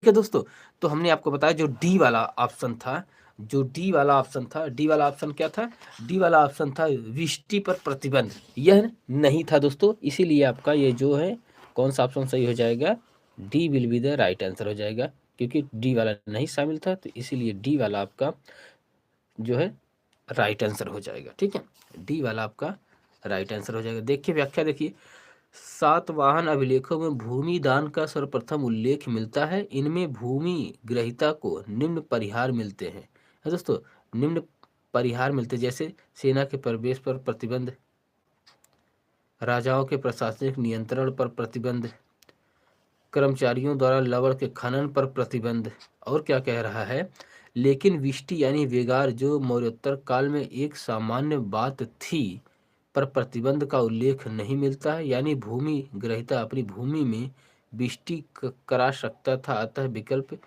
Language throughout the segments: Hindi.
है दोस्तों। तो हमने आपको बताया जो डी वाला ऑप्शन था, डी वाला ऑप्शन क्या था? डी वाला ऑप्शन था विष्टि पर प्रतिबंध, यह नहीं था दोस्तों। इसीलिए आपका ये जो है कौन सा ऑप्शन सही हो जाएगा? D will be the right answer हो जाएगा, क्योंकि डी वाला नहीं शामिल था, तो इसीलिए डी वाला आपका जो है राइट आंसर हो जाएगा। ठीक है, डी वाला आपका राइट आंसर हो जाएगा। देखिए व्याख्या देखिए, सातवाहन अभिलेखों में भूमि दान का सर्वप्रथम उल्लेख मिलता है। इनमें भूमि ग्रहीता को निम्न परिहार मिलते हैं। है दोस्तों, निम्न परिहार मिलते जैसे सेना के प्रवेश पर प्रतिबंध, राजाओं के प्रशासनिक नियंत्रण पर प्रतिबंध, कर्मचारियों द्वारा लवण के खनन पर प्रतिबंध। और क्या कह रहा है? लेकिन विष्टि यानी वेगार जो मौर्योत्तर काल में एक सामान्य बात थी, पर प्रतिबंध का उल्लेख नहीं मिलता है। यानी भूमि ग्रहीता अपनी भूमि में विष्टि करा सकता था, अतः विकल्प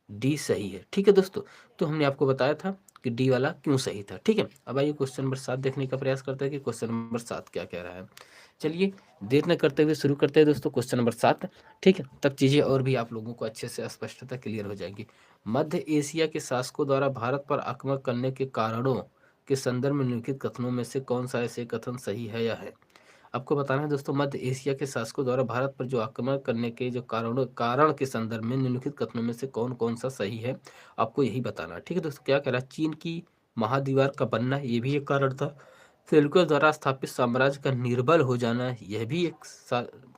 डी सही है। ठीक है दोस्तों, तो हमने आपको बताया था कि डी वाला क्यों सही था। ठीक है, अब आइए क्वेश्चन नंबर 7 देखने का प्रयास करते हैं कि क्वेश्चन नंबर 7 क्या कह रहा है। चलिए देर न करते हुए शुरू करते हैं दोस्तों क्वेश्चन नंबर 7। ठीक है, तब चीज़ें और भी आप लोगों को अच्छे से स्पष्टता क्लियर हो जाएंगी। मध्य एशिया के शासकों द्वारा भारत पर आक्रमण करने के कारणों के संदर्भ में निम्नलिखित कथनों में से कौन सा ऐसे कथन सही है या है? आपको बताना है दोस्तों, मध्य एशिया के शासकों द्वारा भारत पर जो आक्रमण करने के जो कारण के संदर्भ में निम्नलिखित कथनों में से कौन कौन सा सही है, आपको यही बताना है। ठीक है दोस्तों, क्या कह रहा है? चीन की महादीवार का बनना, ये भी एक कारण था। सेल्यूकस द्वारा स्थापित साम्राज्य का निर्बल हो जाना, यह भी एक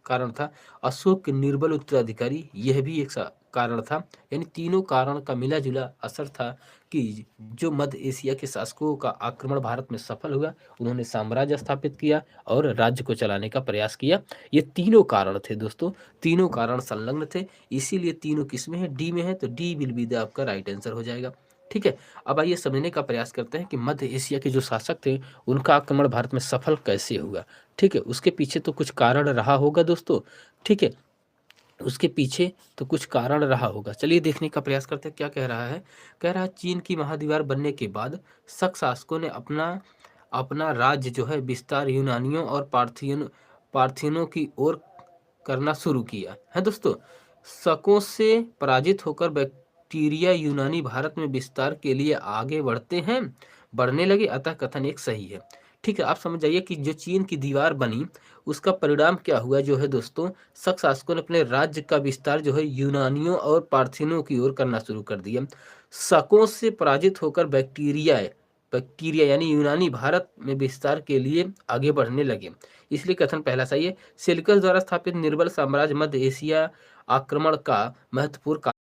कारण था। अशोक के निर्बल उत्तराधिकारी, यह भी एक कारण था। यानी तीनों कारण का मिला जुला असर था कि जो मध्य एशिया के शासकों का आक्रमण भारत में सफल हुआ, उन्होंने साम्राज्य स्थापित किया और राज्य को चलाने का प्रयास किया। ये तीनों कारण थे दोस्तों, तीनों कारण संलग्न थे, इसीलिए तीनों किस में है? डी में है, तो डी विल बी द आपका राइट आंसर हो जाएगा। ठीक है, अब आइए समझने का प्रयास करते हैं कि मध्य एशिया के जो शासक थे, उनका आक्रमण भारत में सफल कैसे हुआ। ठीक है, उसके पीछे तो कुछ कारण रहा होगा दोस्तों। ठीक है, उसके पीछे तो कुछ कारण रहा होगा। चलिए देखने का प्रयास करते हैं क्या कह रहा है। कह रहा है चीन की महादीवार बनने के बाद शक शासकों ने अपना अपना राज्य जो है विस्तार यूनानियों और पार्थियनों की ओर करना शुरू किया है दोस्तों। शकों से पराजित होकर बैक्टीरिया यूनानी भारत में विस्तार के लिए आगे बढ़ने लगे, अतः कथन एक सही है। ठीक है, आप समझ जाइए कि जो चीन की दीवार बनी, उसका परिणाम क्या हुआ जो है दोस्तों, शक शासकों ने अपने राज्य का विस्तार जो है यूनानियों और पार्थियनों की ओर करना शुरू कर दिया। शकों से पराजित होकर बैक्टीरिया यानी यूनानी भारत में विस्तार के लिए आगे बढ़ने लगे, इसलिए कथन पहला सही है। सेल्यूकस द्वारा स्थापित निर्बल साम्राज्य मध्य एशिया आक्रमण का महत्वपूर्ण